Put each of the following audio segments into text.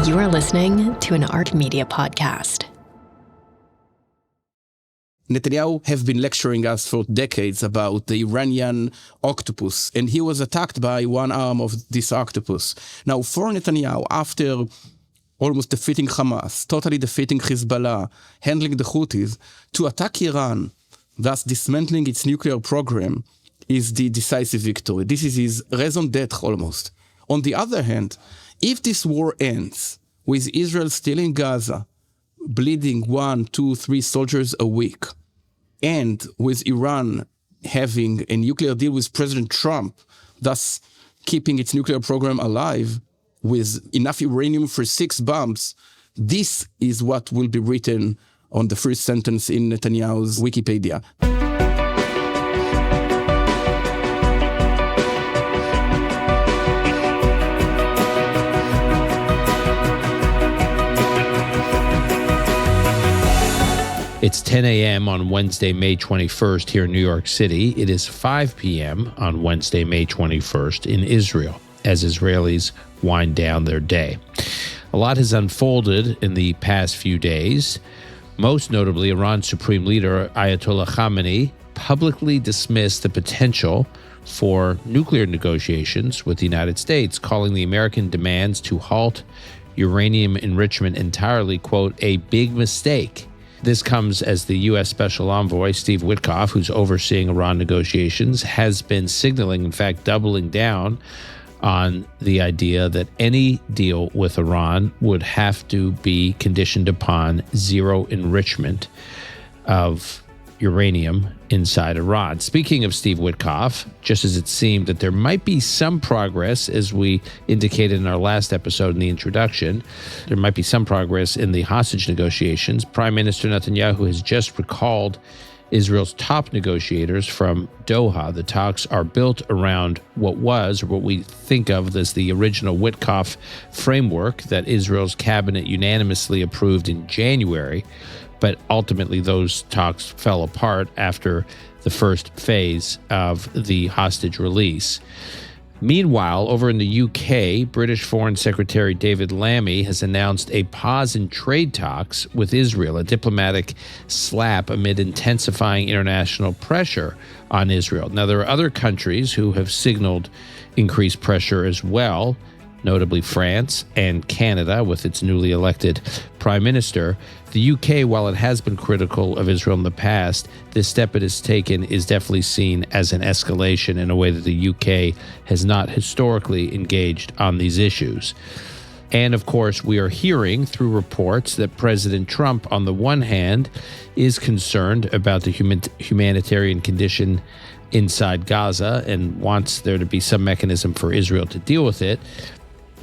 You are listening to an Art Media podcast. Netanyahu have been lecturing us for decades about the Iranian octopus, and he was attacked by one arm of this octopus. Now, for Netanyahu, after almost defeating Hamas, totally defeating Hezbollah, handling the Houthis, to attack Iran, thus dismantling its nuclear program, is the decisive victory. This is his raison d'etre almost. On the other hand, if this war ends with Israel still in Gaza, bleeding 1, 2, 3 soldiers a week, and with Iran having a nuclear deal with President Trump, thus keeping its nuclear program alive with enough uranium for 6 bombs, this is what will be written on the first sentence in Netanyahu's Wikipedia. It's 10 a.m. on Wednesday, May 21st here in New York City. It is 5 p.m. on Wednesday, May 21st in Israel as Israelis wind down their day. A lot has unfolded in the past few days. Most notably, Iran's Supreme Leader Ayatollah Khamenei publicly dismissed the potential for nuclear negotiations with the United States, calling the American demands to halt uranium enrichment entirely, quote, a big mistake. This comes as the U.S. Special Envoy, Steve Witkoff, who's overseeing Iran negotiations, has been signaling, in fact, doubling down on the idea that any deal with Iran would have to be conditioned upon zero enrichment of uranium inside Iran. Speaking of Steve Witkoff, just as it seemed that there might be some progress, as we indicated in our last episode in the introduction, there might be some progress in the hostage negotiations. Prime Minister Netanyahu has just recalled Israel's top negotiators from Doha. The talks are built around what we think of as the original Witkoff framework that Israel's cabinet unanimously approved in January. But ultimately, those talks fell apart after the first phase of the hostage release. Meanwhile, over in the UK, British Foreign Secretary David Lammy has announced a pause in trade talks with Israel, a diplomatic slap amid intensifying international pressure on Israel. Now, there are other countries who have signaled increased pressure as well, notably France and Canada with its newly elected prime minister. The UK, while it has been critical of Israel in the past, this step it has taken is definitely seen as an escalation in a way that the UK has not historically engaged on these issues. And of course, we are hearing through reports that President Trump, on the one hand, is concerned about the humanitarian condition inside Gaza and wants there to be some mechanism for Israel to deal with it.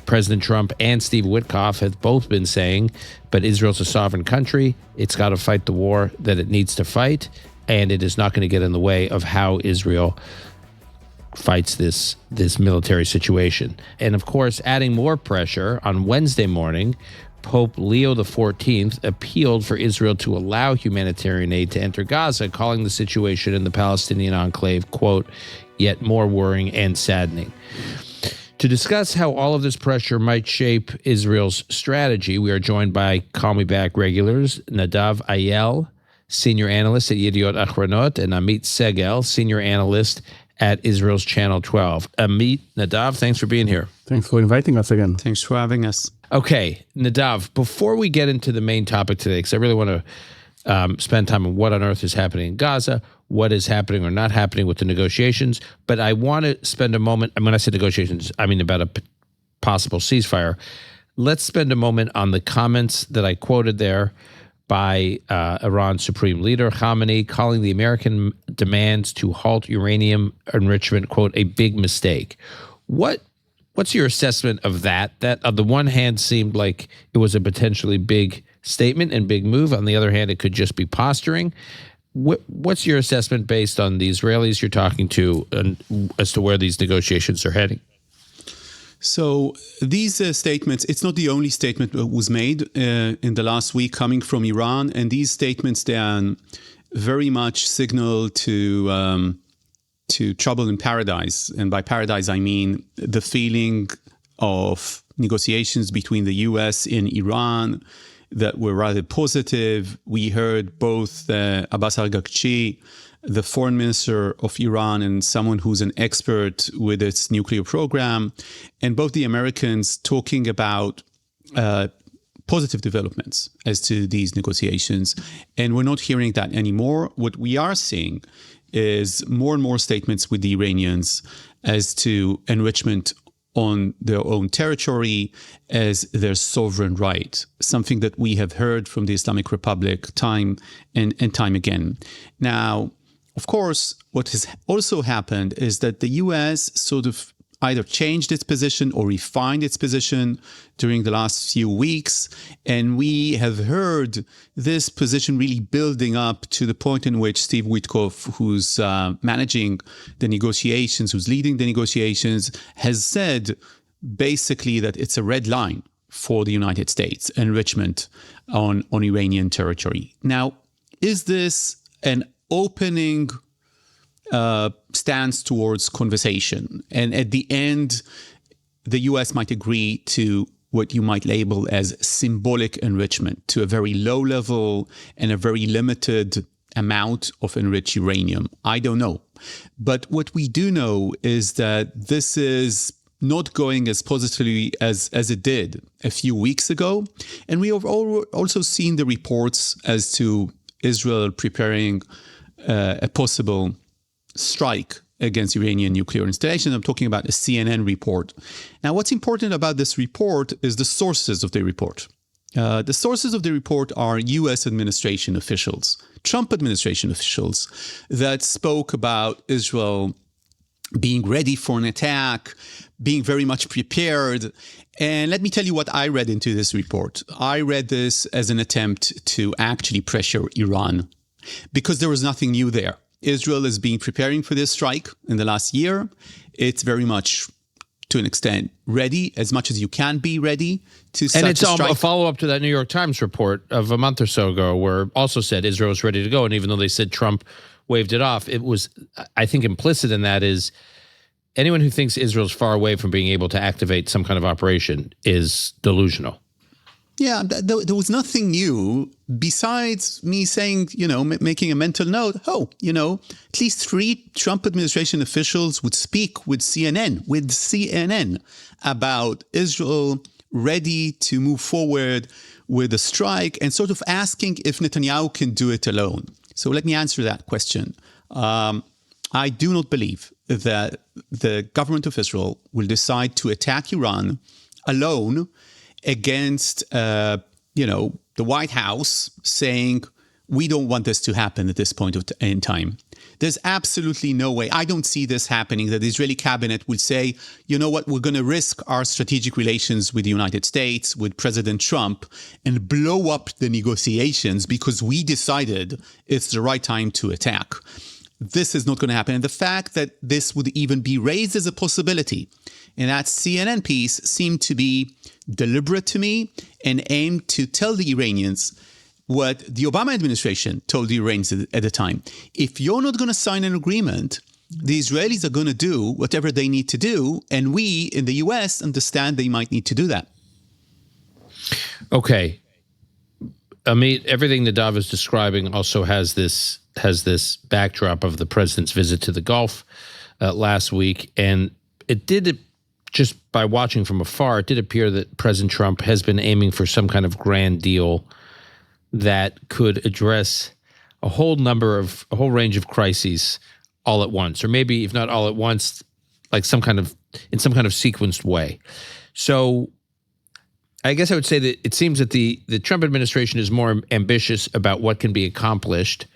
President Trump and Steve Witkoff have both been saying, but Israel's a sovereign country. It's got to fight the war that it needs to fight, and it is not going to get in the way of how Israel fights this military situation. And of course, adding more pressure, on Wednesday morning, Pope Leo XIV appealed for Israel to allow humanitarian aid to enter Gaza, calling the situation in the Palestinian enclave, quote, yet more worrying and saddening. To discuss how all of this pressure might shape Israel's strategy, we are joined by Call Me Back regulars, Nadav Eyal, senior analyst at Yediot Achronot, and Amit Segal, senior analyst at Israel's Channel 12. Amit, Nadav, thanks for being here. Thanks for inviting us again. Thanks for having us. Okay, Nadav, before we get into the main topic today, because I really want to spend time on what on earth is happening in Gaza, what is happening or not happening with the negotiations. But I want to spend a moment, and when I say negotiations, I mean about a possible ceasefire. Let's spend a moment on the comments that I quoted there by Iran's Supreme Leader Khamenei, calling the American demands to halt uranium enrichment, quote, a big mistake. What's your assessment of that? That on the one hand seemed like it was a potentially big statement and big move. On the other hand, it could just be posturing. What's your assessment based on the Israelis you're talking to and as to where these negotiations are heading? So these statements, it's not the only statement that was made in the last week coming from Iran. And these statements, they are very much signal to trouble in paradise. And by paradise, I mean the feeling of negotiations between the US and Iran that were rather positive. We heard both Abbas Araghchi, the foreign minister of Iran, and someone who's an expert with its nuclear program, and both the Americans talking about positive developments as to these negotiations. And we're not hearing that anymore. What we are seeing is more and more statements with the Iranians as to enrichment on their own territory as their sovereign right, something that we have heard from the Islamic Republic time and time again. Now, of course, what has also happened is that the US sort of either changed its position or refined its position during the last few weeks. And we have heard this position really building up to the point in which Steve Witkoff, who's managing the negotiations, who's leading the negotiations, has said basically that it's a red line for the United States, enrichment on Iranian territory. Now, is this an opening stance towards conversation? And at the end, the US might agree to what you might label as symbolic enrichment, to a very low level and a very limited amount of enriched uranium. I don't know. But what we do know is that this is not going as positively as it did a few weeks ago. And we have also seen the reports as to Israel preparing a possible strike against Iranian nuclear installations. I'm talking about a CNN report. Now, what's important about this report is the sources of the report. The sources of the report are U.S. administration officials, Trump administration officials that spoke about Israel being ready for an attack, being very much prepared. And let me tell you what I read into this report. I read this as an attempt to actually pressure Iran because there was nothing new there. Israel has been preparing for this strike in the last year. It's very much, to an extent, ready, as much as you can be ready to such a strike. And it's a follow-up to that New York Times report of a month or so ago where also said Israel is ready to go. And even though they said Trump waved it off, it was, I think, implicit in that is anyone who thinks Israel's far away from being able to activate some kind of operation is delusional. Yeah, there was nothing new besides me saying, making a mental note. At least 3 Trump administration officials would speak with CNN about Israel ready to move forward with a strike and sort of asking if Netanyahu can do it alone. So let me answer that question. I do not believe that the government of Israel will decide to attack Iran alone against, the White House saying, we don't want this to happen at this point in time. There's absolutely no way. I don't see this happening, that the Israeli cabinet will say, you know what, we're going to risk our strategic relations with the United States, with President Trump, and blow up the negotiations because we decided it's the right time to attack. This is not going to happen. And the fact that this would even be raised as a possibility in that CNN piece seemed to be deliberate to me and aimed to tell the Iranians what the Obama administration told the Iranians at the time. If you're not going to sign an agreement, the Israelis are going to do whatever they need to do. And we in the US understand they might need to do that. Okay. Amit, everything Nadav is describing also has this backdrop of the president's visit to the Gulf last week. And it did, just by watching from afar, it did appear that President Trump has been aiming for some kind of grand deal that could address a whole range of crises all at once, or maybe if not all at once, like in some kind of sequenced way. So I guess I would say that it seems that the Trump administration is more ambitious about what can be accomplished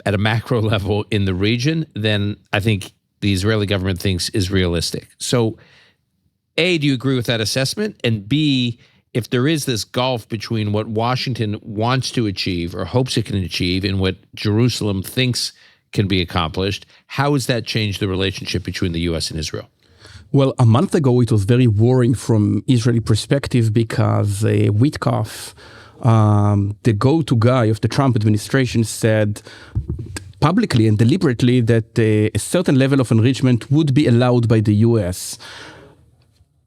at a macro level in the region than I think the Israeli government thinks is realistic. So A, do you agree with that assessment? And B, if there is this gulf between what Washington wants to achieve or hopes it can achieve and what Jerusalem thinks can be accomplished, how has that changed the relationship between the U.S. and Israel? Well, a month ago, it was very worrying from Israeli perspective because Witkoff, the go-to guy of the Trump administration, said publicly and deliberately that a certain level of enrichment would be allowed by the U.S.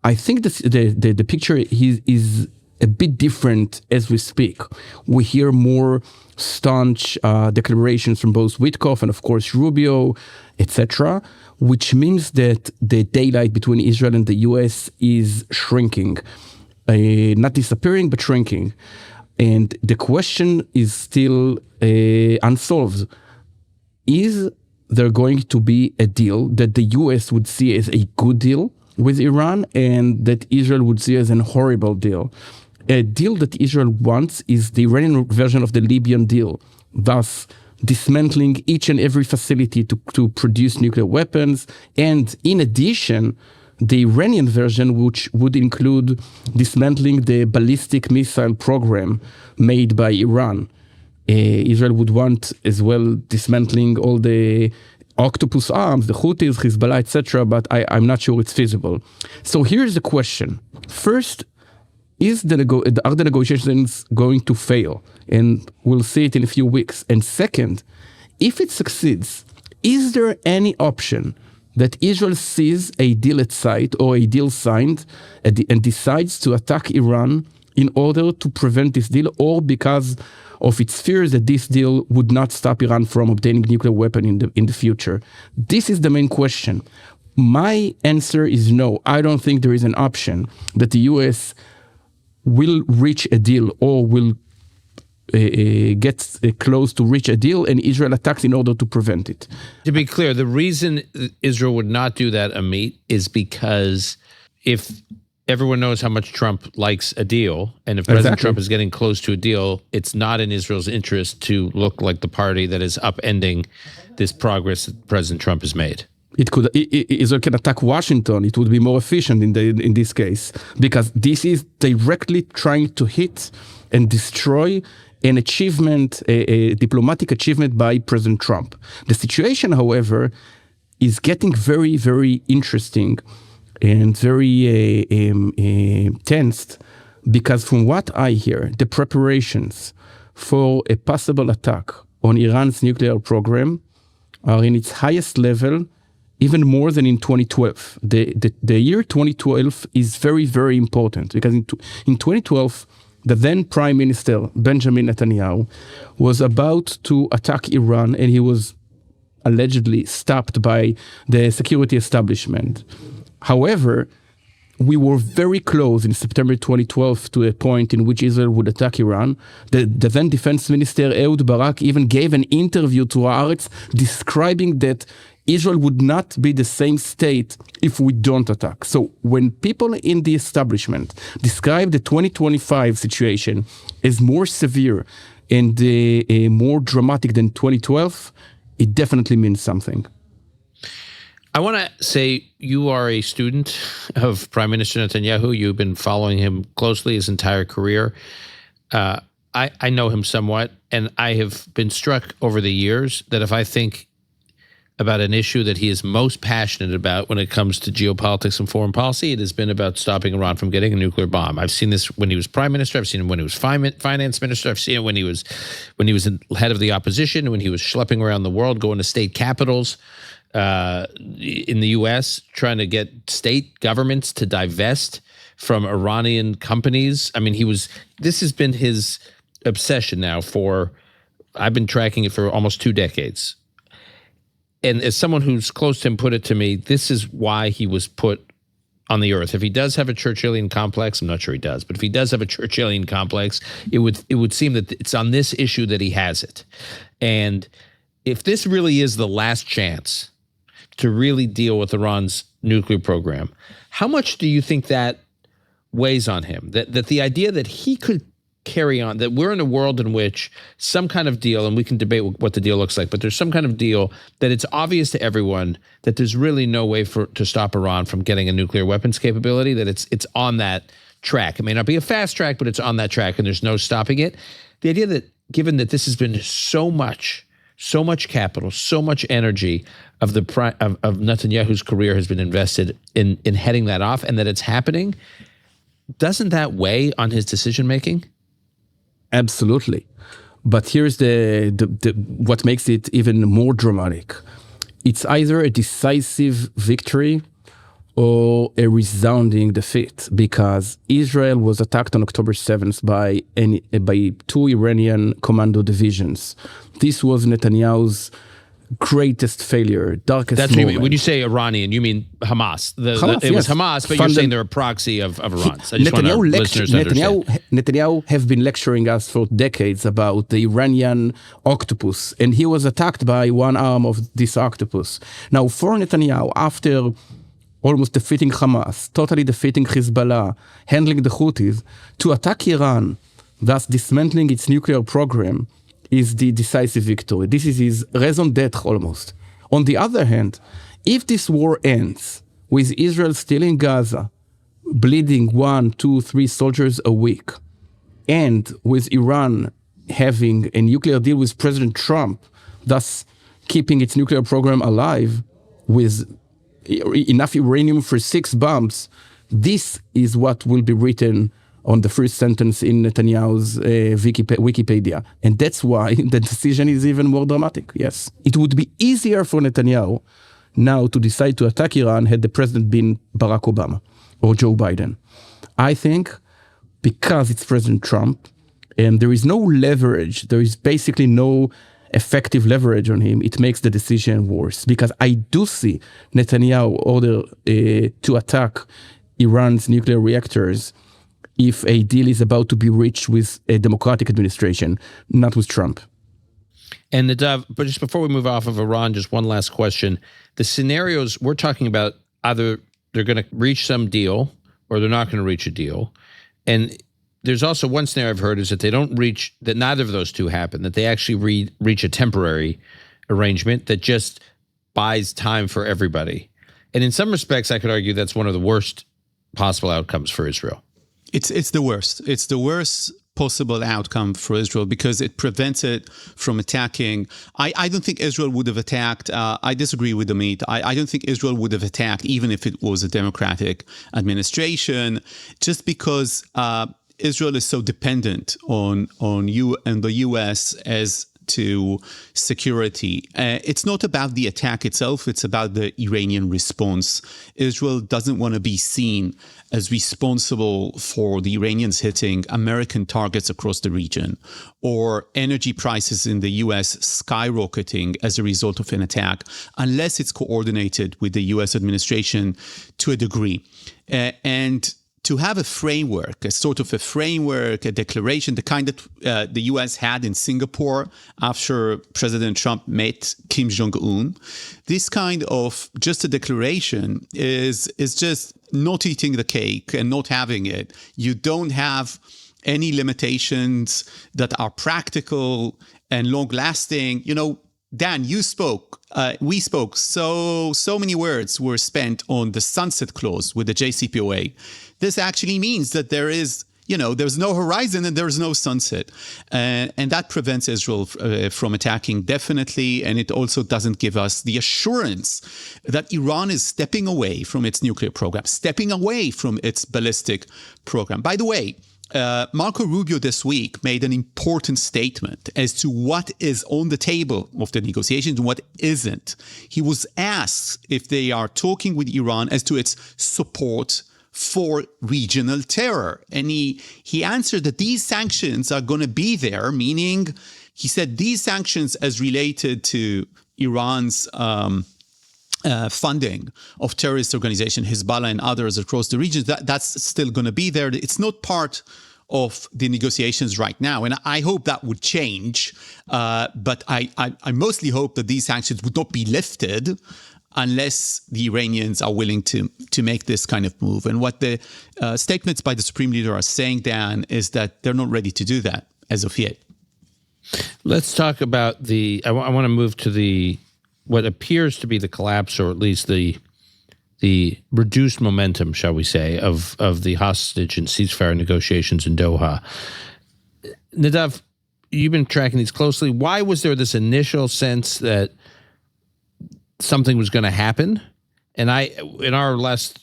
I think the picture is a bit different as we speak. We hear more staunch declarations from both Witkoff and, of course, Rubio, etc., which means that the daylight between Israel and the U.S. is shrinking, not disappearing, but shrinking. And the question is still unsolved. Is there going to be a deal that the U.S. would see as a good deal with Iran and that Israel would see as a horrible deal? A deal that Israel wants is the Iranian version of the Libyan deal, thus dismantling each and every facility to produce nuclear weapons. And in addition, the Iranian version, which would include dismantling the ballistic missile program made by Iran. Israel would want as well dismantling all the octopus arms, the Houthis, Hezbollah, etc., but I'm not sure it's feasible. So here's the question. First, are the negotiations going to fail? And we'll see it in a few weeks. And second, if it succeeds, is there any option that Israel sees a deal at sight or a deal signed and decides to attack Iran in order to prevent this deal, or because of its fears that this deal would not stop Iran from obtaining nuclear weapon in the future? This is the main question. My answer is no. I don't think there is an option that the U.S. will reach a deal or will get close to reach a deal and Israel attacks in order to prevent it. To be clear, the reason Israel would not do that, Amit, is because if everyone knows how much Trump likes a deal, and if President Trump is getting close to a deal, it's not in Israel's interest to look like the party that is upending this progress that President Trump has made. Israel can attack Washington. It would be more efficient in this case, because this is directly trying to hit and destroy an achievement, a diplomatic achievement by President Trump. The situation, however, is getting very, very interesting and very tensed, because from what I hear, the preparations for a possible attack on Iran's nuclear program are in its highest level, even more than in 2012. The year 2012 is very, very important, because in 2012, the then Prime Minister, Benjamin Netanyahu, was about to attack Iran, and he was allegedly stopped by the security establishment. However, we were very close in September 2012 to a point in which Israel would attack Iran. The then Defense Minister, Ehud Barak, even gave an interview to Haaretz describing that Israel would not be the same state if we don't attack. So when people in the establishment describe the 2025 situation as more severe and more dramatic than 2012, it definitely means something. I want to say you are a student of Prime Minister Netanyahu. You've been following him closely his entire career. I know him somewhat, and I have been struck over the years that if I think about an issue that he is most passionate about when it comes to geopolitics and foreign policy, it has been about stopping Iran from getting a nuclear bomb. I've seen this when he was prime minister. I've seen it when he was finance minister. I've seen it when he was head of the opposition, when he was schlepping around the world, going to state capitals in the U.S., trying to get state governments to divest from Iranian companies. I mean, this has been his obsession now I've been tracking it for almost 2 decades. And as someone who's close to him put it to me, this is why he was put on the earth. If he does have a Churchillian complex, I'm not sure he does, but if he does have a Churchillian complex, it would seem that it's on this issue that he has it. And if this really is the last chance to really deal with Iran's nuclear program, how much do you think that weighs on him? That the idea that he could carry on, that we're in a world in which some kind of deal, and we can debate what the deal looks like, but there's some kind of deal that it's obvious to everyone that there's really no way to stop Iran from getting a nuclear weapons capability, that it's on that track. It may not be a fast track, but it's on that track and there's no stopping it. The idea that given that this has been so much capital, so much energy of Netanyahu's career has been invested in heading that off, and that it's happening, doesn't that weigh on his decision-making? Absolutely. But here's what makes it even more dramatic. It's either a decisive victory or a resounding defeat, because Israel was attacked on October 7th by two Iranian commando divisions. This was Netanyahu's greatest failure, darkest That's what you moment. mean. When you say Iranian, you mean Hamas. It was Hamas, but you're saying they're a proxy of Iran. So I just want our listeners to understand. Netanyahu have been lecturing us for decades about the Iranian octopus, and he was attacked by one arm of this octopus. Now, for Netanyahu, after almost defeating Hamas, totally defeating Hezbollah, handling the Houthis, to attack Iran, thus dismantling its nuclear program, is the decisive victory. This is his raison d'etre almost. On the other hand, if this war ends with Israel still in Gaza, bleeding 1, 2, 3 soldiers a week, and with Iran having a nuclear deal with President Trump, thus keeping its nuclear program alive with enough uranium for 6 bombs, this is what will be written on the first sentence in Netanyahu's Wikipedia. And that's why the decision is even more dramatic, yes. It would be easier for Netanyahu now to decide to attack Iran had the president been Barack Obama or Joe Biden. I think because it's President Trump, and there is no leverage, there is basically no effective leverage on him, it makes the decision worse. Because I do see Netanyahu order to attack Iran's nuclear reactors if a deal is about to be reached with a Democratic administration, not with Trump. And Nadav, but just before we move off of Iran, just one last question. The scenarios we're talking about, either they're going to reach some deal or they're not going to reach a deal. And there's also one scenario I've heard is that they don't reach, that neither of those two happen, that they actually reach a temporary arrangement that just buys time for everybody. And in some respects, I could argue that's one of the worst possible outcomes for Israel. It's the worst. It's the worst possible outcome for Israel because it prevents it from attacking. I don't think Israel would have attacked. I disagree with Amit. I don't think Israel would have attacked even if it was a democratic administration, just because Israel is so dependent on you and the U.S. as to security. It's not about the attack itself, it's about the Iranian response. Israel doesn't want to be seen as responsible for the Iranians hitting American targets across the region or energy prices in the US skyrocketing as a result of an attack, unless it's coordinated with the US administration to a degree. And to have a framework, a sort of a framework, a declaration, the kind that the U.S. had in Singapore after President Trump met Kim Jong-un, this kind of just a declaration is just not eating the cake and not having it. You don't have any limitations that are practical and long-lasting. You know, Dan, you spoke, we spoke, so many words were spent on the sunset clause with the JCPOA. This actually means that there is, there's no horizon and there's no sunset. And that prevents Israel from attacking, definitely. And it also doesn't give us the assurance that Iran is stepping away from its nuclear program, stepping away from its ballistic program. By the way, Marco Rubio this week made an important statement as to what is on the table of the negotiations and what isn't. He was asked if they are talking with Iran as to its support for regional terror. And he answered that these sanctions are going to be there, meaning he said these sanctions as related to Iran's funding of terrorist organization, Hezbollah and others across the region, that's still going to be there. It's not part of the negotiations right now. And I hope that would change. But I mostly hope that these sanctions would not be lifted unless the Iranians are willing to make this kind of move. And what the statements by the Supreme Leader are saying, Dan, is that they're not ready to do that as of yet. Let's talk about I want to move to what appears to be the collapse, or at least the reduced momentum, shall we say, of the hostage and ceasefire negotiations in Doha. Nadav, you've been tracking these closely. Why was there this initial sense that something was going to happen? And in our last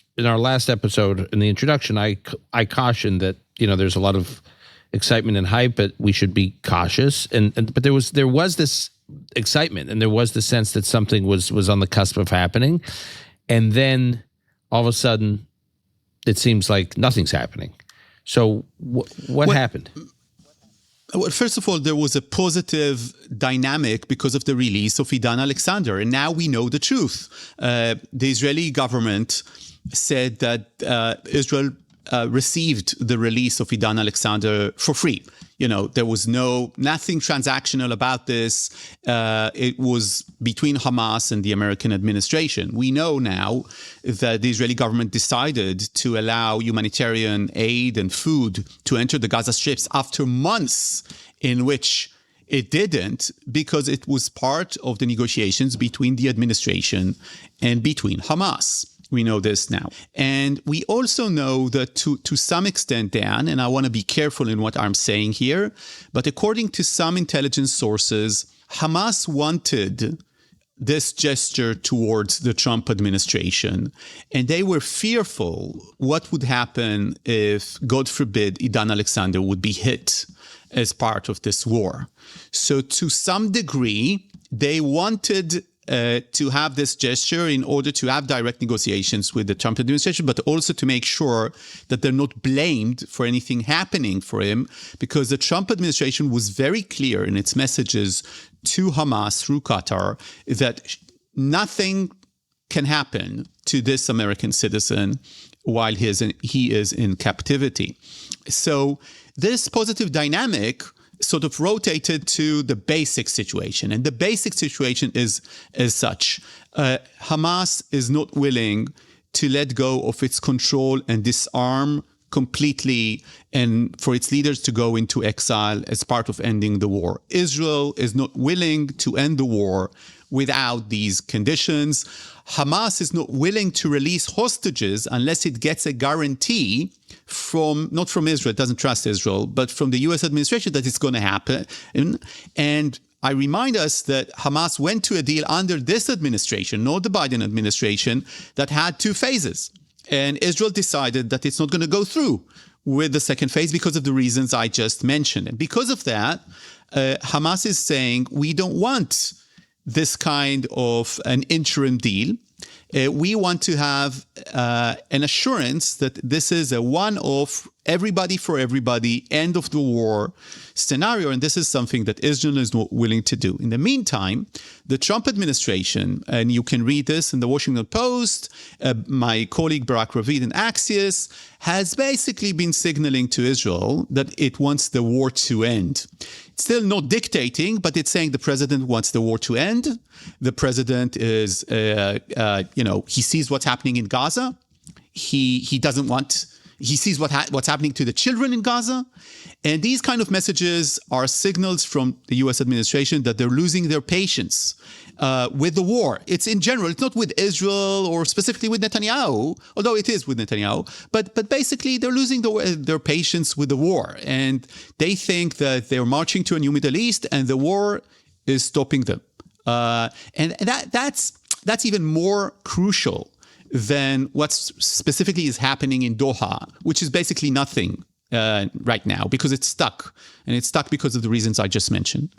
episode, in the introduction, I cautioned that there's a lot of excitement and hype, but we should be cautious. But there was this excitement, and there was the sense that something was on the cusp of happening. And then all of a sudden, it seems like nothing's happening. So what happened? Well, first of all, there was a positive dynamic because of the release of Idan Alexander. And now we know the truth. The Israeli government said that Israel received the release of Idan Alexander for free. You know, there was nothing transactional about this. It was between Hamas and the American administration. We know now that the Israeli government decided to allow humanitarian aid and food to enter the Gaza Strips after months in which it didn't, because it was part of the negotiations between the administration and between Hamas. We know this now. And we also know that to some extent, Dan, and I want to be careful in what I'm saying here, but according to some intelligence sources, Hamas wanted this gesture towards the Trump administration. And they were fearful what would happen if, God forbid, Idan Alexander would be hit as part of this war. So to some degree, they wanted to have this gesture in order to have direct negotiations with the Trump administration, but also to make sure that they're not blamed for anything happening for him, because the Trump administration was very clear in its messages to Hamas through Qatar that nothing can happen to this American citizen while he is in captivity. So this positive dynamic sort of rotated to the basic situation. And the basic situation is as such. Hamas is not willing to let go of its control and disarm completely and for its leaders to go into exile as part of ending the war. Israel is not willing to end the war without these conditions. Hamas is not willing to release hostages unless it gets a guarantee not from Israel, it doesn't trust Israel, but from the US administration that it's going to happen. And I remind us that Hamas went to a deal under this administration, not the Biden administration, that had two phases. And Israel decided that it's not going to go through with the second phase because of the reasons I just mentioned. And because of that, Hamas is saying, we don't want this kind of an interim deal. We want to have an assurance that this is a one-off, everybody for everybody, end of the war scenario. And this is something that Israel is not willing to do. In the meantime, the Trump administration, and you can read this in the Washington Post, my colleague Barak Ravid in Axios, has basically been signaling to Israel that it wants the war to end. It's still not dictating, but it's saying the president wants the war to end. The president is, he sees what's happening in Gaza. He doesn't want. He sees what's happening to the children in Gaza. And these kind of messages are signals from the U.S. administration that they're losing their patience with the war. It's in general, it's not with Israel or specifically with Netanyahu, although it is with Netanyahu. But basically, they're losing their patience with the war. And they think that they're marching to a new Middle East and the war is stopping them. And that's even more crucial than what specifically is happening in Doha, which is basically nothing right now because it's stuck. And it's stuck because of the reasons I just mentioned.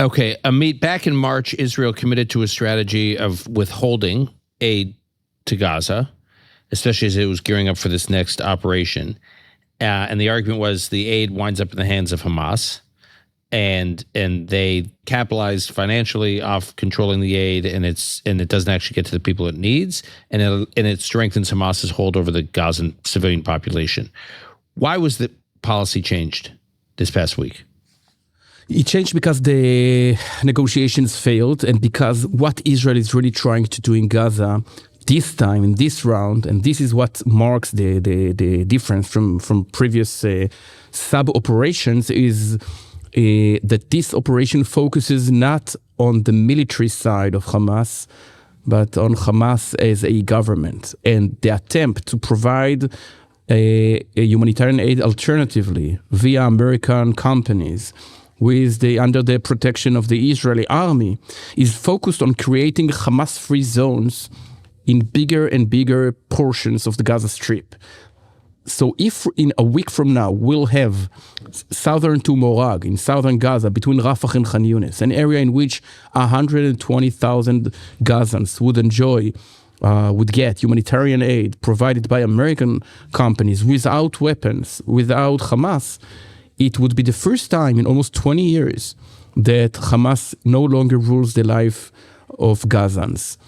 Okay, Amit, back in March, Israel committed to a strategy of withholding aid to Gaza, especially as it was gearing up for this next operation. And the argument was the aid winds up in the hands of Hamas. And they capitalized financially off controlling the aid, and it doesn't actually get to the people it needs, and it strengthens Hamas's hold over the Gazan civilian population. Why was the policy changed this past week? It changed because the negotiations failed, and because what Israel is really trying to do in Gaza this time, in this round, and this is what marks the difference from previous sub-operations, is that this operation focuses not on the military side of Hamas, but on Hamas as a government. And the attempt to provide a humanitarian aid alternatively via American companies under the protection of the Israeli army is focused on creating Hamas-free zones in bigger and bigger portions of the Gaza Strip. So if in a week from now we'll have southern to Morag in southern Gaza between Rafah and Khan Yunis, an area in which 120,000 Gazans would enjoy would get humanitarian aid provided by American companies without weapons, without Hamas, it would be the first time in almost 20 years that Hamas no longer rules the life of Gazans.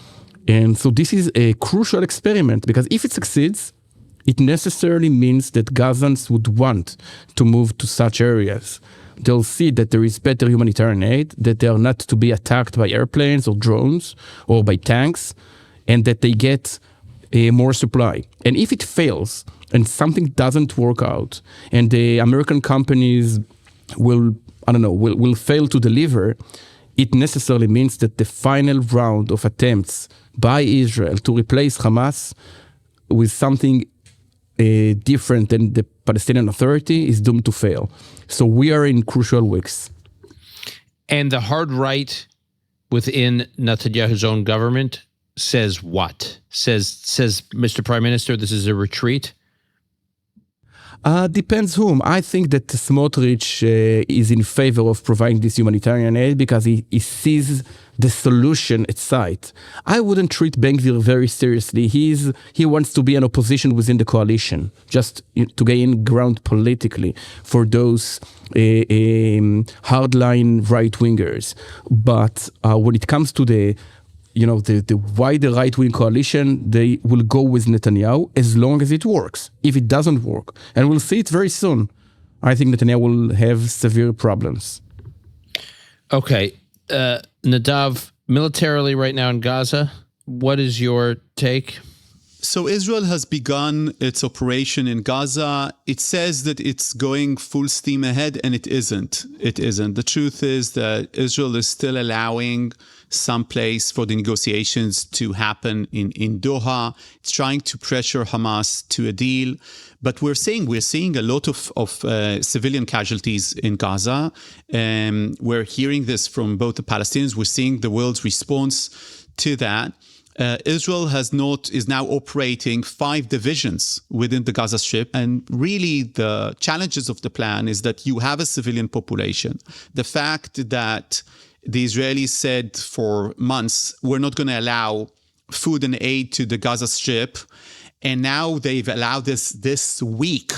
And so this is a crucial experiment, because if it succeeds, it necessarily means that Gazans would want to move to such areas. They'll see that there is better humanitarian aid, that they are not to be attacked by airplanes or drones or by tanks, and that they get more supply. And if it fails and something doesn't work out, and the American companies will fail to deliver, it necessarily means that the final round of attempts by Israel to replace Hamas with something different than the Palestinian Authority is doomed to fail. So we are in crucial weeks. And the hard right within Netanyahu's own government says what? Says Mr. Prime Minister, this is a retreat? Depends whom. I think that Smotrich is in favor of providing this humanitarian aid because he sees the solution at sight. I wouldn't treat Ben-Gvir very seriously. He wants to be an opposition within the coalition, just to gain ground politically for those hardline right-wingers. But when it comes to the wider right-wing coalition, they will go with Netanyahu as long as it works. If it doesn't work, and we'll see it very soon, I think Netanyahu will have severe problems. Okay. Nadav, militarily right now in Gaza, what is your take? So Israel has begun its operation in Gaza. It says that it's going full steam ahead, and it isn't. It isn't. The truth is that Israel is still allowing some place for the negotiations to happen in Doha. It's trying to pressure Hamas to a deal. But we're seeing a lot of civilian casualties in Gaza. We're hearing this from both the Palestinians. We're seeing the world's response to that. Israel is now operating 5 divisions within the Gaza Strip. And really the challenges of the plan is that you have a civilian population. The fact that the Israelis said for months, we're not going to allow food and aid to the Gaza Strip. And now they've allowed this week.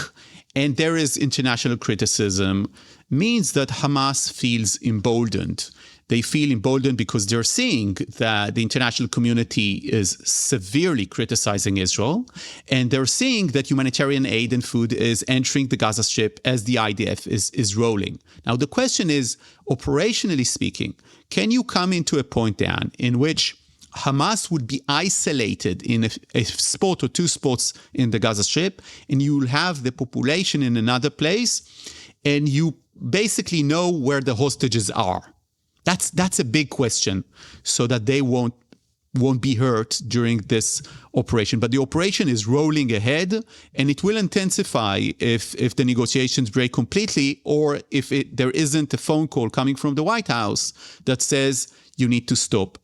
And there is international criticism, means that Hamas feels emboldened. They feel emboldened because they're seeing that the international community is severely criticizing Israel. And they're seeing that humanitarian aid and food is entering the Gaza Strip as the IDF is rolling. Now, the question is, operationally speaking, can you come into a point, Dan, in which Hamas would be isolated in a spot or 2 spots in the Gaza Strip, and you'll have the population in another place, and you basically know where the hostages are? That's a big question, so that they won't be hurt during this operation. But the operation is rolling ahead, and it will intensify if the negotiations break completely, or if there isn't a phone call coming from the White House that says you need to stop.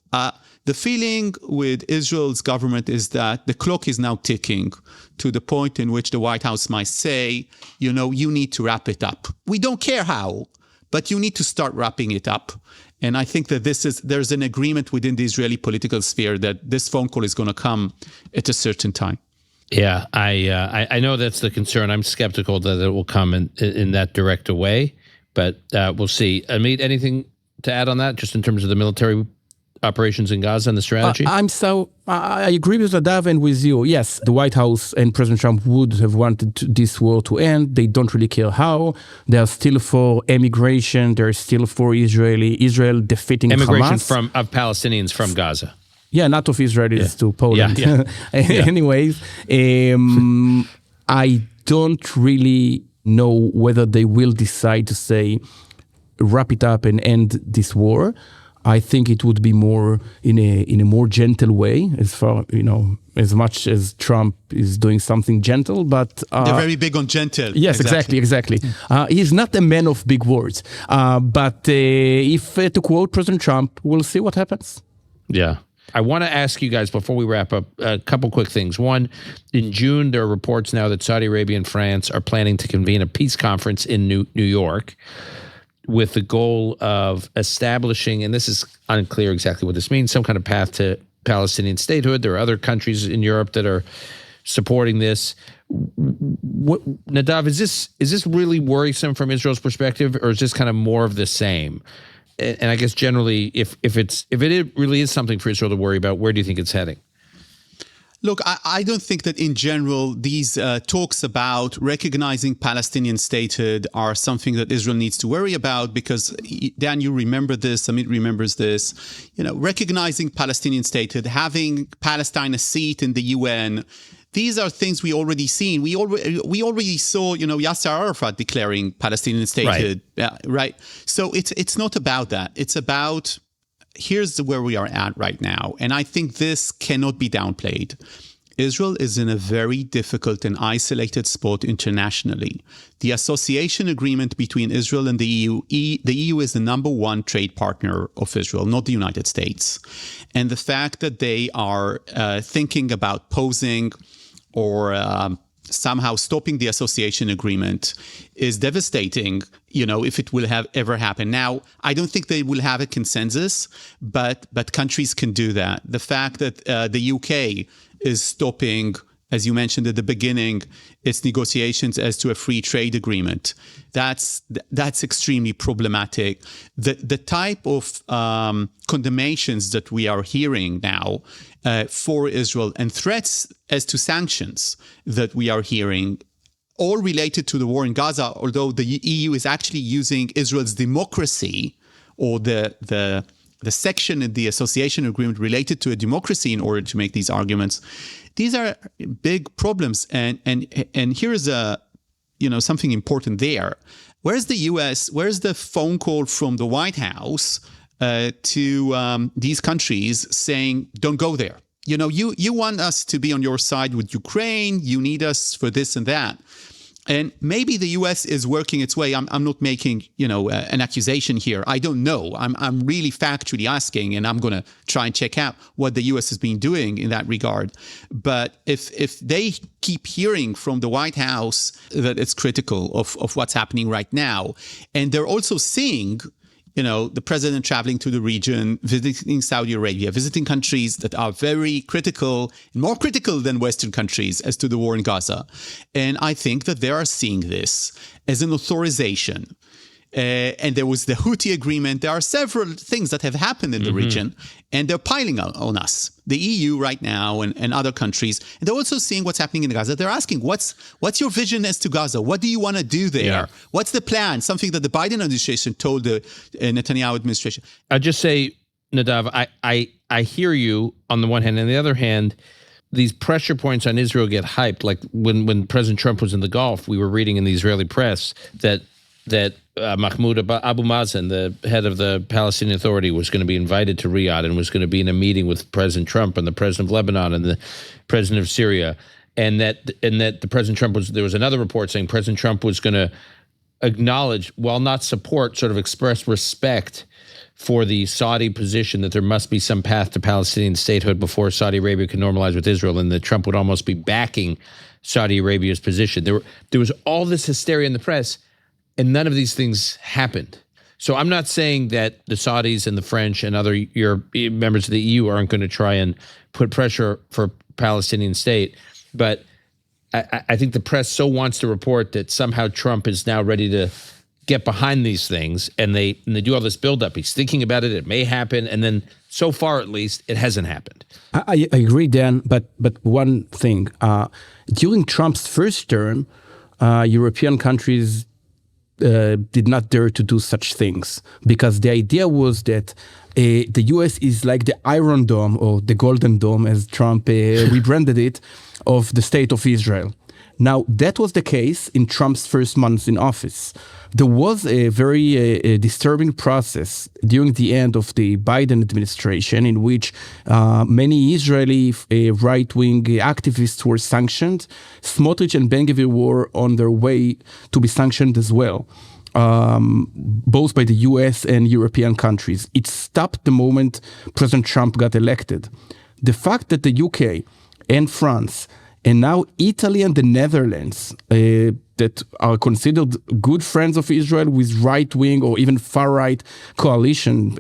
The feeling with Israel's government is that the clock is now ticking to the point in which the White House might say, you need to wrap it up. We don't care how, but you need to start wrapping it up. And I think that there's an agreement within the Israeli political sphere that this phone call is going to come at a certain time. Yeah, I know that's the concern. I'm skeptical that it will come in that direct a way, but we'll see. Amit, anything to add on that, just in terms of the military operations in Gaza and the strategy? I agree with Nadav and with you. Yes, the White House and President Trump would have wanted this war to end. They don't really care how. They are still for emigration. They're still for Israel defeating immigration Hamas. of Palestinians from Gaza. Yeah, not of Israelis to Poland. Yeah. Anyways, I don't really know whether they will decide to say, wrap it up and end this war. I think it would be more in a more gentle way, as much as Trump is doing something gentle, but they're very big on gentle. Yes, exactly. He's not a man of big words, but if to quote President Trump, we'll see what happens. Yeah. I want to ask you guys, before we wrap up, a couple quick things. One, in June, there are reports now that Saudi Arabia and France are planning to convene a peace conference in New York, with the goal of establishing, and this is unclear exactly what this means, some kind of path to Palestinian statehood. There are other countries in Europe that are supporting this. Nadav, is this really worrisome from Israel's perspective, or is this kind of more of the same? And I guess generally, if it really is something for Israel to worry about, where do you think it's heading? Look, I don't think that in general these talks about recognizing Palestinian statehood are something that Israel needs to worry about, because, Dan, you remember this, Amit remembers this, recognizing Palestinian statehood, having Palestine a seat in the UN, these are things we already seen. We already saw, Yasser Arafat declaring Palestinian statehood, right? So it's not about that. It's about, here's where we are at right now. And I think this cannot be downplayed. Israel is in a very difficult and isolated spot internationally. The association agreement between Israel and the EU, the EU is the number one trade partner of Israel, not the United States. And the fact that they are thinking about posing or somehow stopping the association agreement is devastating, if it will ever happen. Now, I don't think they will have a consensus, but countries can do that. The fact that the UK is stopping, as you mentioned at the beginning, its negotiations as to a free trade agreement, that's extremely problematic. The type of condemnations that we are hearing now for Israel and threats as to sanctions that we are hearing, all related to the war in Gaza, although the EU is actually using Israel's democracy, or the section in the association agreement related to a democracy in order to make these arguments. These are big problems, and here is something important there. Where's the U.S.? Where's the phone call from the White House to these countries saying, "Don't go there"? You want us to be on your side with Ukraine. You need us for this and that. And maybe the U.S. is working its way. I'm not making, an accusation here. I don't know. I'm really factually asking, and I'm going to try and check out what the U.S. has been doing in that regard. But if they keep hearing from the White House that it's critical of what's happening right now, and they're also seeing, the president traveling to the region, visiting Saudi Arabia, visiting countries that are very critical, more critical than Western countries as to the war in Gaza. And I think that they are seeing this as an authorization. And there was the Houthi agreement. There are several things that have happened in the region, and they're piling on us. The EU right now and other countries. And they're also seeing what's happening in Gaza. They're asking, what's your vision as to Gaza? What do you want to do there? Yeah. What's the plan? Something that the Biden administration told the Netanyahu administration. I'll just say, Nadav, I hear you on the one hand. On the other hand, these pressure points on Israel get hyped. Like when President Trump was in the Gulf, we were reading in the Israeli press that Mahmoud Abu Mazen, the head of the Palestinian Authority, was going to be invited to Riyadh and was going to be in a meeting with President Trump and the president of Lebanon and the president of Syria, and that the President Trump there was another report saying President Trump was going to acknowledge, while not support, sort of express respect for the Saudi position that there must be some path to Palestinian statehood before Saudi Arabia can normalize with Israel, and that Trump would almost be backing Saudi Arabia's position. There was all this hysteria in the press, and none of these things happened. So I'm not saying that the Saudis and the French and other members of the EU aren't going to try and put pressure for Palestinian state, but I think the press so wants to report that somehow Trump is now ready to get behind these things, and they do all this buildup. He's thinking about it. It may happen, and then so far, at least, it hasn't happened. I agree, Dan. But one thing: during Trump's first term, European countries did not dare to do such things, because the idea was that the U.S. is like the Iron Dome, or the Golden Dome, as Trump rebranded it, of the State of Israel. Now, that was the case in Trump's first months in office. There was a very disturbing process during the end of the Biden administration in which many Israeli right-wing activists were sanctioned. Smotrich and Ben-Gvir were on their way to be sanctioned as well, both by the US and European countries. It stopped the moment President Trump got elected. The fact that the UK and France and now Italy and the Netherlands, that are considered good friends of Israel with right-wing or even far-right coalition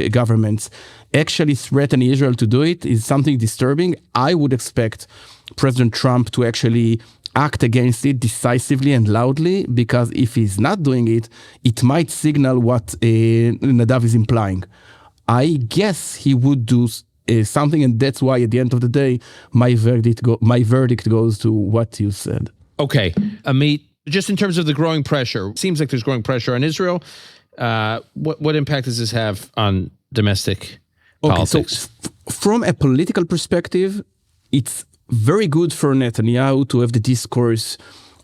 governments, actually threaten Israel to do it is something disturbing. I would expect President Trump to actually act against it decisively and loudly, because if he's not doing it, it might signal what Nadav is implying. I guess he would do something, and that's why at the end of the day, my verdict goes to what you said. Okay, Amit, just in terms of the growing pressure, it seems like there's growing pressure on Israel. What impact does this have on domestic politics? So from a political perspective, it's very good for Netanyahu to have the discourse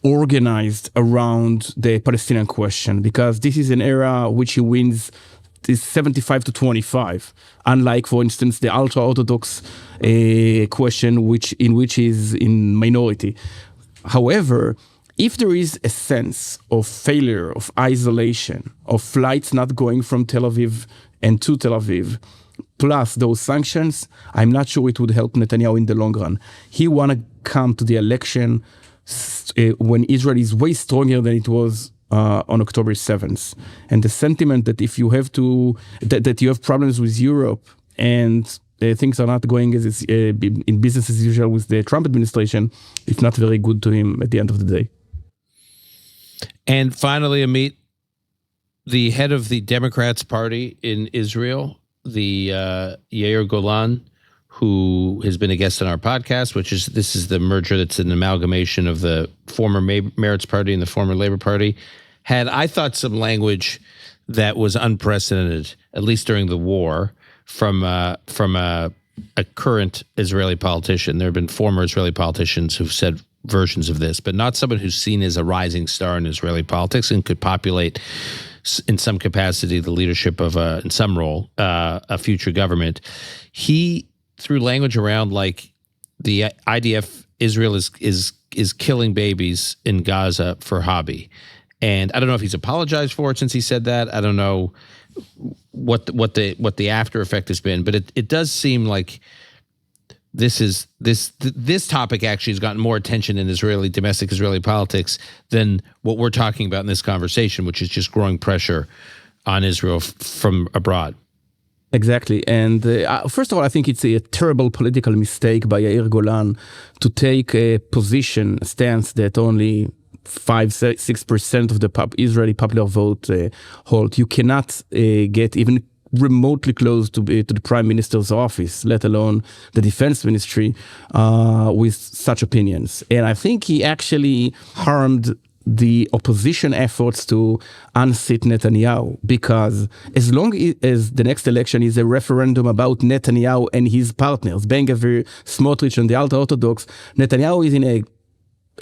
organized around the Palestinian question, because this is an era which he wins is 75-25, unlike, for instance, the ultra-Orthodox question, in which is in minority. However, if there is a sense of failure, of isolation, of flights not going from Tel Aviv and to Tel Aviv, plus those sanctions, I'm not sure it would help Netanyahu in the long run. He want to come to the election when Israel is way stronger than it was on October 7th. And the sentiment that if you have that you have problems with Europe and things are not going as in business as usual with the Trump administration, it's not very good to him at the end of the day. And finally, Amit, the head of the Democrats party in Israel, the Yair Golan, who has been a guest on our podcast, this is the merger that's an amalgamation of the former Meretz Party and the former Labor Party, had, I thought, some language that was unprecedented, at least during the war, from a current Israeli politician. There have been former Israeli politicians who've said versions of this, but not someone who's seen as a rising star in Israeli politics and could populate, in some capacity, the leadership of in some role, a future government. He threw language around like the IDF, Israel is killing babies in Gaza for hobby. And I don't know if he's apologized for it since he said that. I don't know what the after effect has been, but it does seem like this topic actually has gotten more attention in domestic Israeli politics than what we're talking about in this conversation, which is just growing pressure on Israel from abroad. Exactly. And first of all, I think it's a terrible political mistake by Yair Golan to take a stance that only 5-6% of the Israeli popular vote hold. You cannot get even remotely close to the prime minister's office, let alone the defense ministry, with such opinions. And I think he actually harmed the opposition efforts to unseat Netanyahu, because as long as the next election is a referendum about Netanyahu and his partners, Ben Gvir, Smotrich, and the ultra-Orthodox, Netanyahu is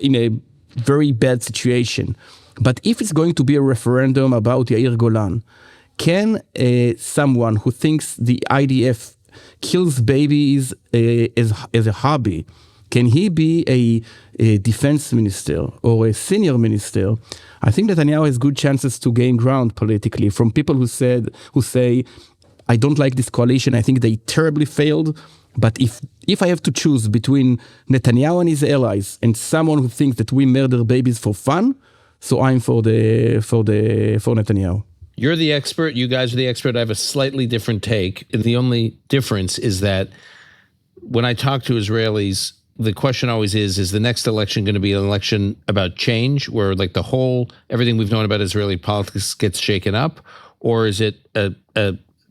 in a very bad situation. But if it's going to be a referendum about Yair Golan, can someone who thinks the IDF kills babies as a hobby, can he be a defense minister or a senior minister? I think Netanyahu has good chances to gain ground politically from people who say, I don't like this coalition. I think they terribly failed. But if I have to choose between Netanyahu and his allies and someone who thinks that we murder babies for fun, so I'm for Netanyahu. You're the expert. You guys are the expert. I have a slightly different take. And the only difference is that when I talk to Israelis, the question always is the next election going to be an election about change, where like everything we've known about Israeli politics gets shaken up? Or is it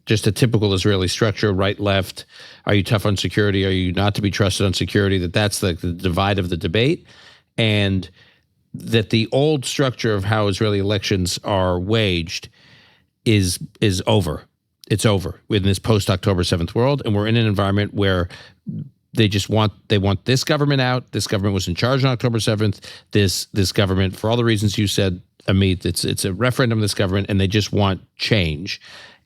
just a typical Israeli structure, right, left? Are you tough on security? Are you not to be trusted on security? That's the divide of the debate. And that the old structure of how Israeli elections are waged is over. It's over in this post-October 7th world. And we're in an environment where they want this government out. This government was in charge on October 7th. This government, for all the reasons you said, Amit, it's a referendum of this government, and they just want change.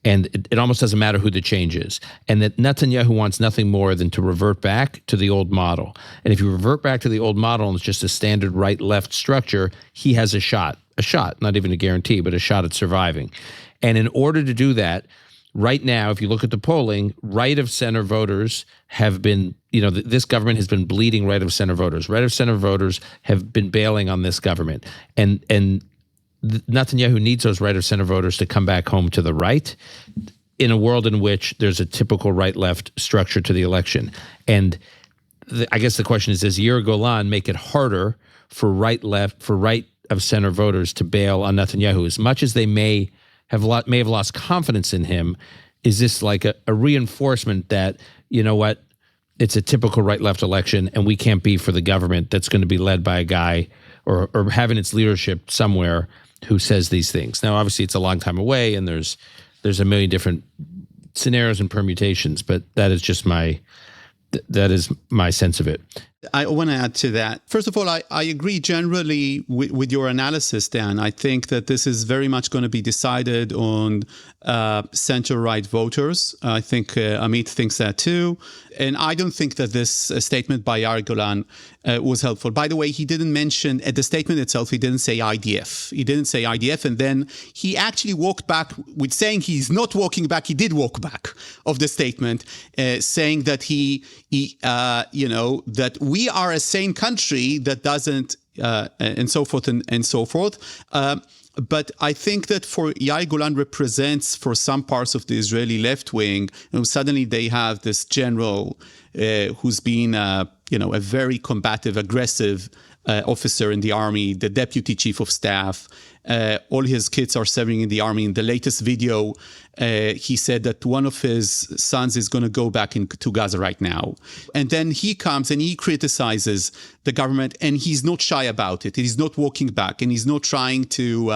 And it almost doesn't matter who the change is. And that Netanyahu wants nothing more than to revert back to the old model. And if you revert back to the old model and it's just a standard right-left structure, he has a shot, not even a guarantee, but a shot at surviving. And in order to do that, right now, if you look at the polling, right-of-center voters have been, this government has been bleeding right-of-center voters. Right-of-center voters have been bailing on this government. And Netanyahu needs those right-of-center voters to come back home to the right. in a world in which there's a typical right-left structure to the election. And I guess the question is, does Yair Golan make it harder for right of center voters to bail on Netanyahu? As much as they may have lost confidence in him, is this like a reinforcement that, you know what, it's a typical right-left election and we can't be for the government that's going to be led by a guy or having its leadership somewhere who says these things? Now, obviously, it's a long time away and there's a million different scenarios and permutations, but that is my sense of it. I want to add to that. First of all, I agree generally with your analysis, Dan. I think that this is very much going to be decided on center-right voters. I think Amit thinks that too. And I don't think that this statement by Yair Golan was helpful. By the way, he didn't mention, at the statement itself, he didn't say IDF. He didn't say IDF. And then he actually walked back with saying he's not walking back. He did walk back of the statement, saying that that we are a sane country that doesn't, and so forth and so forth. But I think that for Yair Golan represents, for some parts of the Israeli left wing, suddenly they have this general who's been, a very combative, aggressive officer in the army, the deputy chief of staff. All his kids are serving in the army. In the latest video, he said that one of his sons is going to go back to Gaza right now. And then he comes and he criticizes the government, and he's not shy about it. He's not walking back, and he's not trying to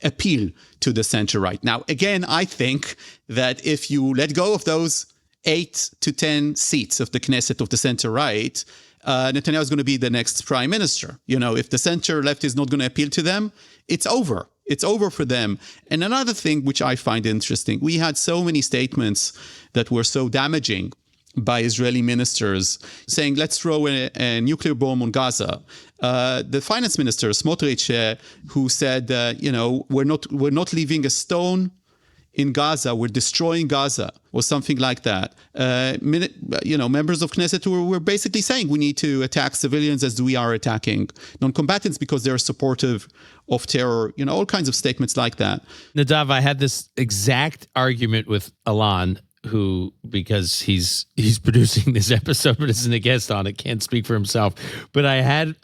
appeal to the center right. Now, again, I think that if you let go of those 8 to 10 seats of the Knesset of the center right, Netanyahu is going to be the next prime minister. If the center left is not going to appeal to them, it's over. It's over for them. And another thing which I find interesting, we had so many statements that were so damaging by Israeli ministers saying, let's throw a nuclear bomb on Gaza. The finance minister, Smotrich, who said, we're not leaving a stone in Gaza, we're destroying Gaza, or something like that. Members of Knesset were basically saying we need to attack civilians as we are attacking non-combatants because they're supportive of terror, all kinds of statements like that. Nadav, I had this exact argument with Alon, who, because he's producing this episode but isn't a guest on it, can't speak for himself. But I had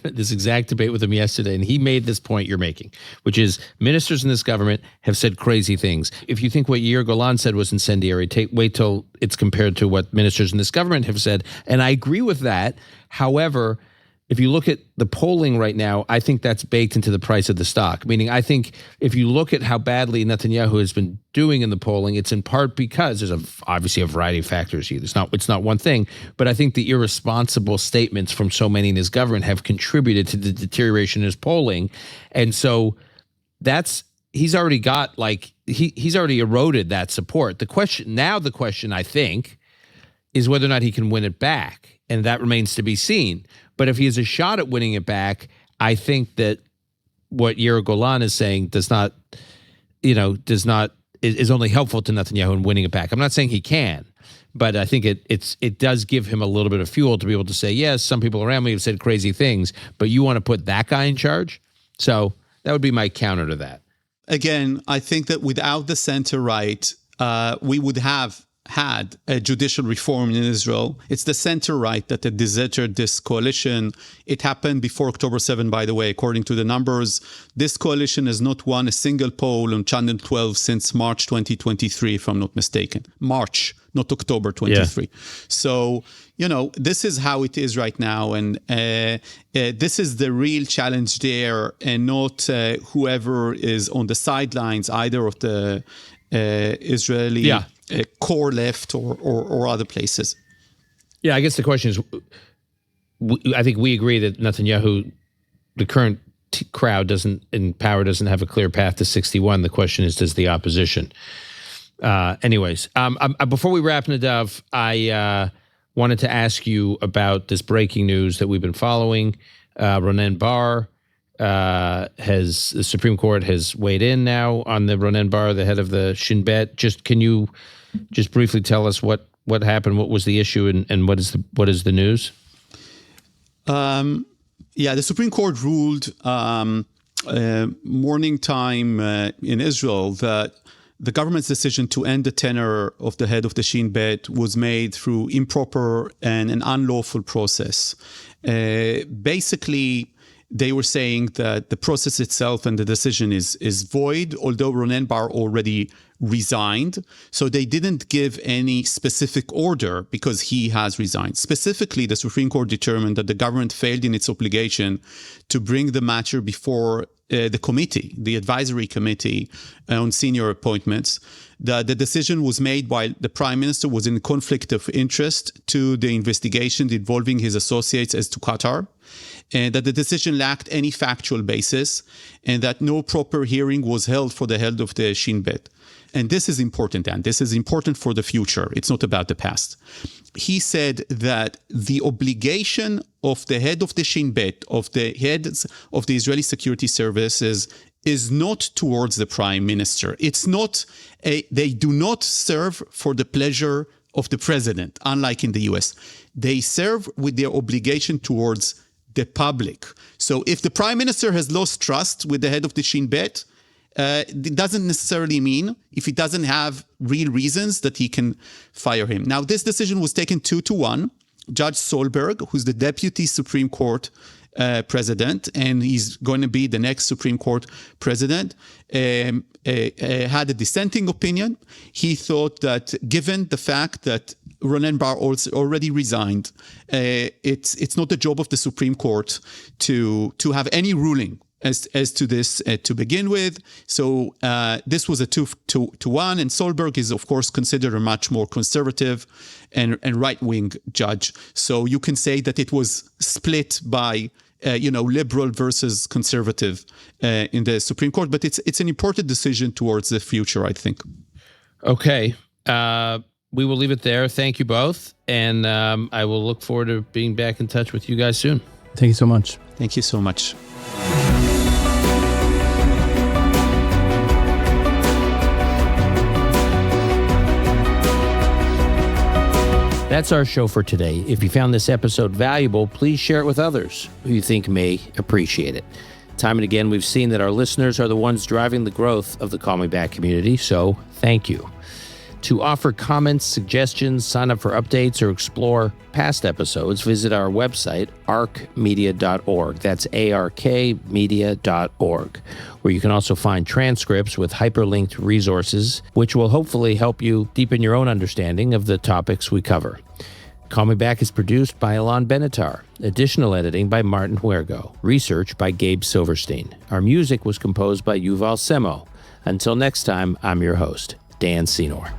this exact debate with him yesterday, and he made this point you're making, which is ministers in this government have said crazy things. If you think what Yair Golan said was incendiary, wait till it's compared to what ministers in this government have said. And I agree with that. However, if you look at the polling right now, I think that's baked into the price of the stock. Meaning, I think if you look at how badly Netanyahu has been doing in the polling, it's in part because there's obviously a variety of factors here. It's not one thing, but I think the irresponsible statements from so many in his government have contributed to the deterioration in his polling. And so he's already got he's already eroded that support. The question, I think, is whether or not he can win it back. And that remains to be seen. But if he has a shot at winning it back, I think that what Yair Golan is saying is only helpful to Netanyahu in winning it back. I'm not saying he can, but I think it does give him a little bit of fuel to be able to say, yes, some people around me have said crazy things, but you want to put that guy in charge? So that would be my counter to that. Again, I think that without the center right, we would have had a judicial reform in Israel. It's the center right that had deserted this coalition. It happened before October 7, by the way, according to the numbers. This coalition has not won a single poll on Channel 12 since March 2023, if I'm not mistaken. March, not October 23. Yeah. So, this is how it is right now. And this is the real challenge there, and not whoever is on the sidelines, either of the Israeli core left or other places. Yeah, I guess the question is, I think we agree that Netanyahu, the current crowd in power doesn't have a clear path to 61. The question is, does the opposition? Anyways, before we wrap, Nadav, I wanted to ask you about this breaking news that we've been following. Ronen Bar the Supreme Court has weighed in now on the Ronen Bar, the head of the Shin Bet. Can you just briefly tell us what happened, what was the issue, and what is the news? The Supreme Court ruled morning time in Israel that the government's decision to end the tenure of the head of the Shin Bet was made through improper and an unlawful process. Basically, they were saying that the process itself and the decision is void, although Ronen Bar already resigned. So they didn't give any specific order because he has resigned. Specifically, the Supreme Court determined that the government failed in its obligation to bring the matter before the committee, the advisory committee on senior appointments. The decision was made while the prime minister was in conflict of interest to the investigation involving his associates as to Qatar, and that the decision lacked any factual basis, and that no proper hearing was held for the head of the Shin Bet. And this is important, and this is important for the future. It's not about the past. He said that the obligation of the head of the Shin Bet, of the heads of the Israeli security services, is not towards the prime minister. It's not they do not serve for the pleasure of the president, unlike in the US. They serve with their obligation towards the public. So if the prime minister has lost trust with the head of the Shin Bet, it doesn't necessarily mean, if he doesn't have real reasons, that he can fire him. Now, this decision was taken 2-1. Judge Solberg, who's the deputy Supreme Court president, and he's going to be the next Supreme Court president, had a dissenting opinion. He thought that given the fact that Ronen Bar also already resigned, it's not the job of the Supreme Court to have any ruling as to this to begin with. So this was a 2-1, and Solberg is, of course, considered a much more conservative and right-wing judge. So you can say that it was split by liberal versus conservative in the Supreme Court, but it's an important decision towards the future, I think. Okay. We will leave it there. Thank you both, and I will look forward to being back in touch with you guys soon. Thank you so much. Thank you so much. That's our show for today. If you found this episode valuable, please share it with others who you think may appreciate it. Time and again, we've seen that our listeners are the ones driving the growth of the Call Me Back community, so thank you. To offer comments, suggestions, sign up for updates, or explore past episodes, visit our website, arkmedia.org. That's arkmedia.org, where you can also find transcripts with hyperlinked resources, which will hopefully help you deepen your own understanding of the topics we cover. Call Me Back is produced by Alon Benatar. Additional editing by Martin Huergo. Research by Gabe Silverstein. Our music was composed by Yuval Semo. Until next time, I'm your host, Dan Senor.